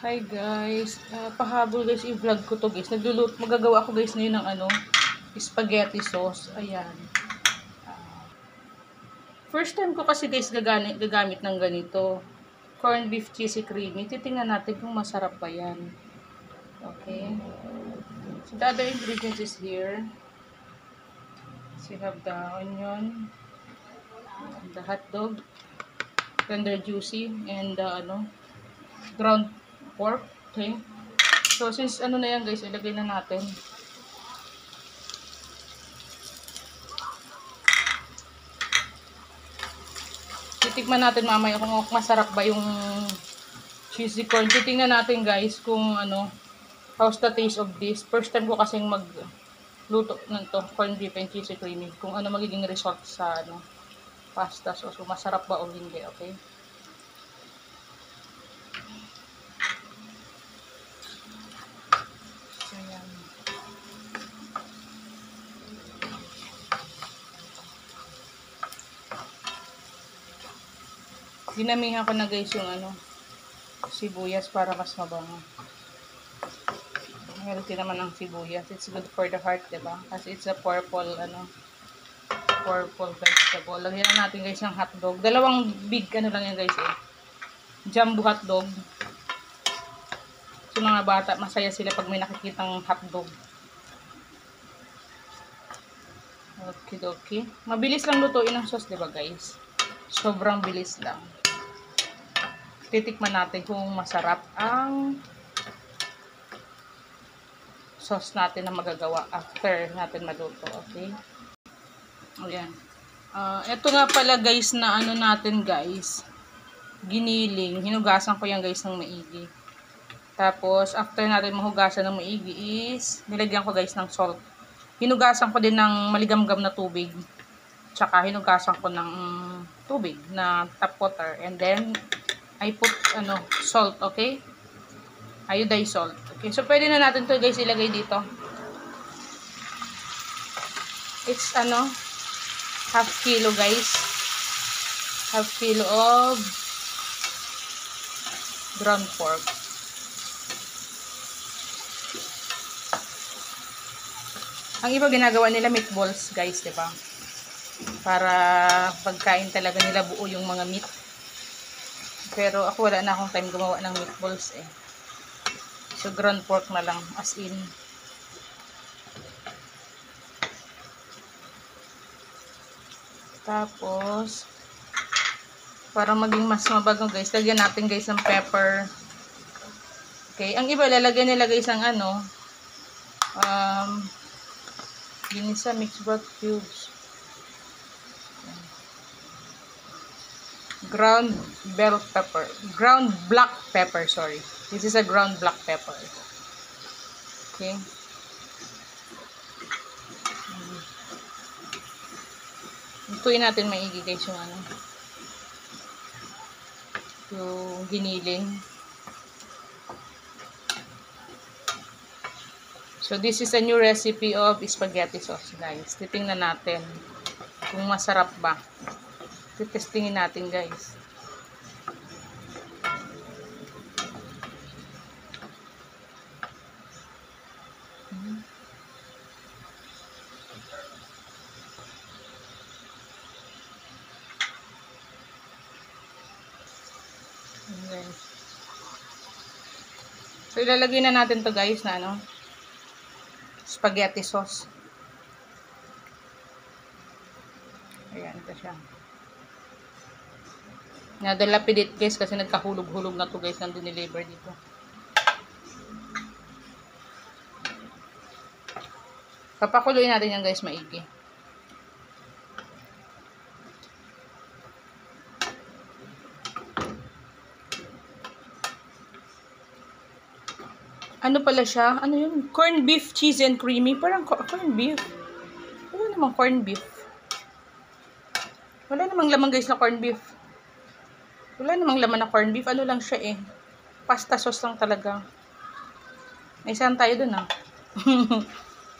Hi guys, pahabol guys i-vlog ko to guys. Magagawa ako guys ngayon ng spaghetti sauce. Ayan. First time ko kasi guys gagamit ng ganito. Corned beef cheesy creamy. Titingnan natin kung masarap ba yan. Okay. So the other ingredients is here. So you have the onion, the hot dog, tender juicy, and the ground pork. Okay. So since na yan guys, ilagay na natin. Titikman natin mamaya kung masarap ba yung cheesy corn. Titingnan natin guys kung how's the taste of this. First time ko kasing magluto ng to, corn beef and cheesy creamy. Kung ano magiging result sa pasta sauce. So, masarap ba o hindi, okay? So, yan. Dinamihan ko na guys yung sibuyas para mas mabango. Healthy naman ang sibuyas. It's good for the heart, diba? Kasi it's a purple vegetable. Lagyan na natin guys ng hotdog. Dalawang big lang yan guys jumbo hotdog. So mga bata, masaya sila pag may nakikitang hotdog. Okay. Mabilis lang lutuin ang sauce, diba guys? Sobrang bilis lang. Titikman natin kung masarap ang sauce natin na magagawa after natin maluto, okay? Ayan. Ito nga pala guys na natin guys, giniling. Hinugasan ko yan guys ng maigi. Tapos, after natin mahugasan ng maigi is, nilagyan ko guys ng salt. Hinugasan ko din ng maligamgam na tubig. Tsaka hinugasan ko ng tubig na tap water. And then, I put salt, okay? Iodized salt. Okay, so pwede na natin to guys ilagay dito. It's half kilo guys. Half kilo of ground pork. Ang iba ginagawa nila meatballs guys, diba? Para pagkain talaga nila buo yung mga meat. Pero ako wala na akong time gumawa ng meatballs So ground pork na lang as in. Tapos para maging mas mabago guys, lagyan natin guys ng pepper. Okay, ang iba lalagyan nila guys ng ginisa mixed broth cubes. Ground black pepper, sorry. This is a ground black pepper. Okay. Lutuin natin maigi guys yung giniling. So this is a new recipe of spaghetti sauce guys. Titingnan natin kung masarap ba. Testingin natin guys. So ilalagay na natin to guys na spaghetti sauce. Ayan, ito siya. Nadalapidit guys kasi nagkahulog-hulog na to guys nang dineliver dito. Papakuluin natin yan guys maigi. Ano pala siya? Ano yun? Corned beef cheese and creamy. Parang corned beef. Wala namang corned beef. Wala namang laman guys na corned beef. Wala namang laman na corned beef. Ano lang siya pasta sauce lang talaga. May saan tayo dun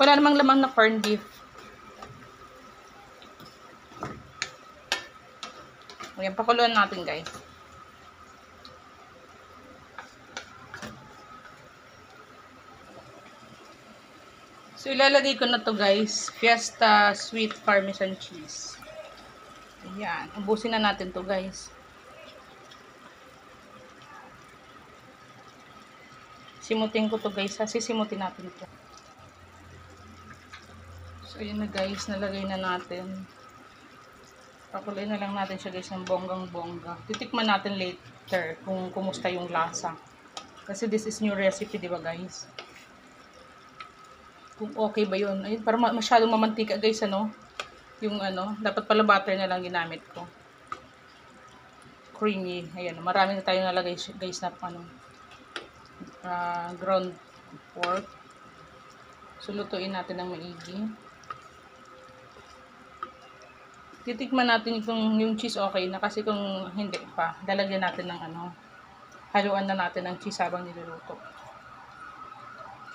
Wala namang laman na corned beef. Ayan, pakuluan natin guys. So, ilalagay ko na to guys. Fiesta Sweet Parmesan Cheese. Ayan. Ubusin na natin to guys. Simutin ko to guys. Sisimutin natin to. So, yun na guys. Nalagay na natin. Pakuloy na lang natin siya guys ng bonggang-bongga. Titikman natin later kung kumusta yung lasa. Kasi this is new recipe, di ba guys? Kung okay ba yun. Ayun, para masyadong mamantika guys, ano? Yung ano, dapat pala butter na lang ginamit ko. Creamy. Ayan, marami na tayo nalagay guys na ano, ground pork. So, lutuin natin ng maigi. Titikman natin kung yung cheese okay na, kasi kung hindi pa, lalagyan natin ng ano, haluan na natin ng cheese habang niluluto.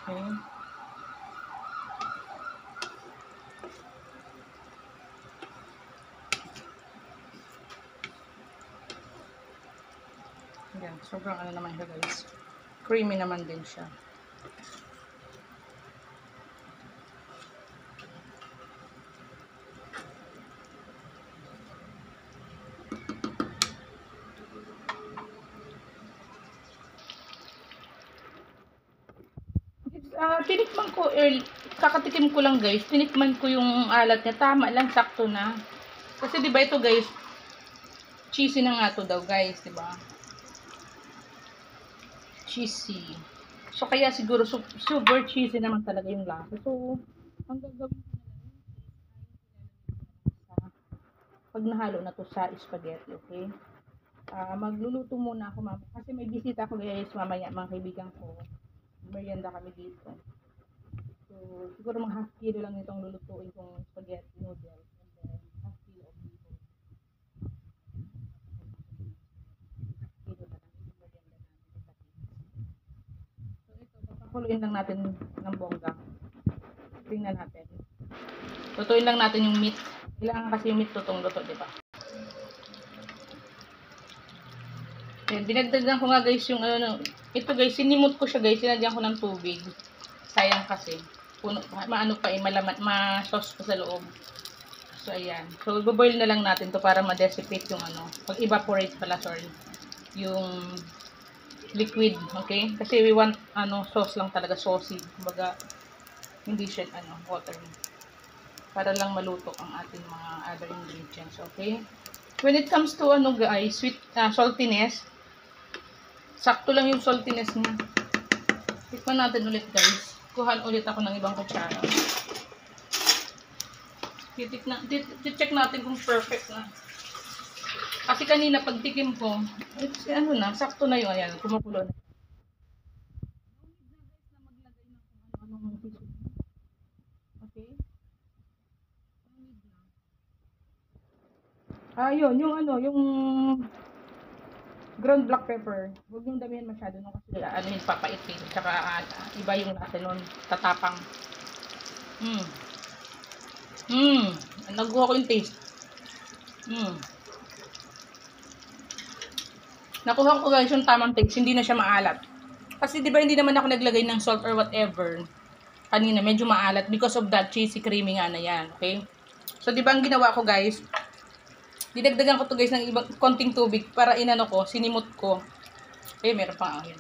Okay. Yan, sobrang ano naman siya guys. Creamy naman din siya. Tinikman ko, kakatikim ko lang guys, tinikman ko yung alat niya, tama lang, sakto na. Kasi diba ito guys, cheesy na nga to daw guys, diba? Cheesy. So kaya siguro super cheesy naman talaga yung lasa. So, ang gagawin ko na lang, pag nahalo na to sa spaghetti, okay? Magluluto muna ako mamaya. Kasi may bisita ako guys mamaya, mga kaibigan ko. Merienda kami dito. So, siguro mga half kilo lang itong lulutuin kong spaghetti noodles. And then, half kilo of noodles. Half kilo na lang yung merienda namin. So, ito, papakuluin lang natin ng bongga. Tingnan natin. Lutuin lang natin yung meat. Kailangan kasi yung meat tutong luto, diba? Ayan, dinagdagan ko nga guys yung ano, ito guys, sinimot ko siya guys, sinadyan ko ng tubig. Sayang kasi, puno, maano pa malaman, ma-sauce pa sa loob. So ayan, so i-boil na lang natin to para ma-dissipate yung ano, pag-evaporate pala, sorry, yung liquid, okay? Kasi we want ano, sauce lang talaga, saucy, kumbaga hindi siya ano, water. Para lang maluto ang ating mga other ingredients, okay? When it comes to ano guys, sweet, saltiness, sakto lang yung saltiness niya. Tikman natin ulit guys. Kuhan ulit ako ng ibang kutsara. Check natin kung perfect na. Kasi kanina pagtikim ko, ano na, sakto na yun. Ayan, kumukulo na. Okay? Yun, yung ano, yung ground black pepper. Huwag yung damihan masyado nung kasi ano yung papait eh. Tsaka iba yung lasa nun. Tatapang. Naguha ko yung taste. Nakuha ko guys yung tamang taste. Hindi na siya maalat. Kasi di ba hindi naman ako naglagay ng salt or whatever. Kanina medyo maalat because of that cheesy creamy nga na yan. Okay? So di ba ang ginawa ko guys, dinagdagan ko to guys ng ibang konting tubig para inano ko, sinimot ko. Meron pa yun.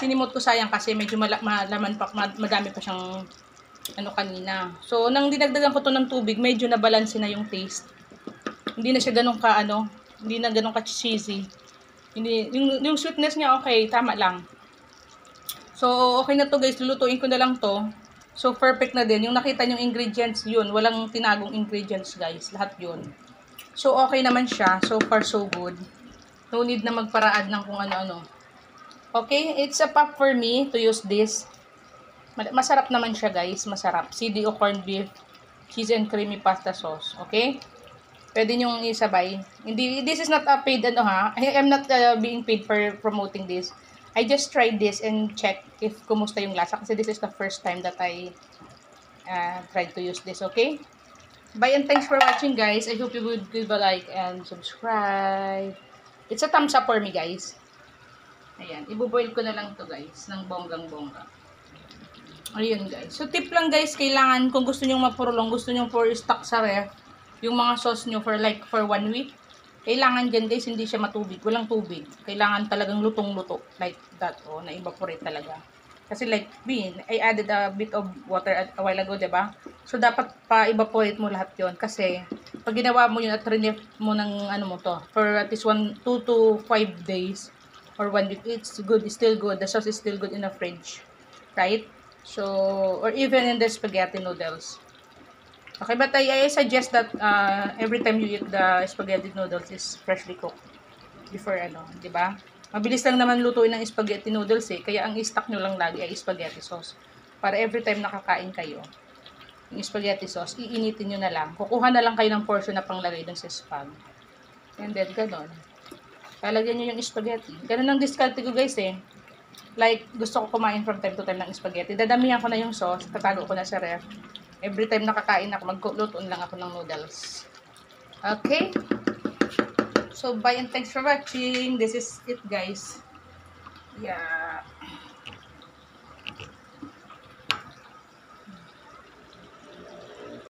Sinimot ko sayang kasi medyo malaman pa, madami pa siyang ano kanina. So nang dinagdagan ko to ng tubig, medyo na balance na yung taste. Hindi na siya ganun ka ano, hindi na ganun ka cheesy. Hindi yung sweetness niya okay, tama lang. So okay na to guys, lulutuin ko na lang to. So perfect na din. Yung nakita yung ingredients yun, walang tinagong ingredients guys, lahat yun. So, okay naman siya. So far, so good. No need na magparaad ng kung ano-ano. Okay? It's a pop for me to use this. Masarap naman siya, guys. Masarap. CDO corned beef, cheese and creamy pasta sauce. Okay? Pwede nyong isabay. Hindi, this is not a paid, ano ha? I am not being paid for promoting this. I just tried this and check if kumusta yung lasa. Kasi this is the first time that I tried to use this. Okay? Bye and thanks for watching guys. I hope you would give a like and subscribe. It's a thumbs up for me guys. Ayan, ibuboil ko na lang to guys ng bonggang-bongga. Ayun guys. So tip lang guys, kailangan kung gusto niyo mapurulong, gusto niyo for stock sa ref, yung mga sauce niyo for like for 1 week, kailangan dyan guys, hindi siya matubig, walang tubig. Kailangan talagang lutong-luto like that, o na-evaporate talaga. Kasi like bean, I added a bit of water a while ago, 'di ba? So dapat pa-evaporate mo lahat 'yon kasi pag ginawa mo 'yun at renief mo ng ano mo to for at least 2 to 5 days or 1 week, it's good, it's still good. The sauce is still good in the fridge, right? So, or even in the spaghetti noodles. Okay, but I suggest that every time you eat the spaghetti noodles is freshly cooked before ano, 'di ba? Mabilis lang naman lutuin ng spaghetti noodles eh, kaya ang i-stock nyo lang lagi ay spaghetti sauce. Para every time nakakain kayo, yung spaghetti sauce, iinitin nyo na lang. Kukuha na lang kayo ng portion na panglagay dun sa spag. And then, ganon. Lalagyan nyo yung spaghetti. Ganon ang discarte ko guys eh. Like, gusto ko kumain from time to time ng spaghetti. Dadamihan ko na yung sauce, tatago ko na sa ref. Every time nakakain ako, maglutuin lang ako ng noodles. Okay? So, bye and thanks for watching. This is it, guys. Yeah.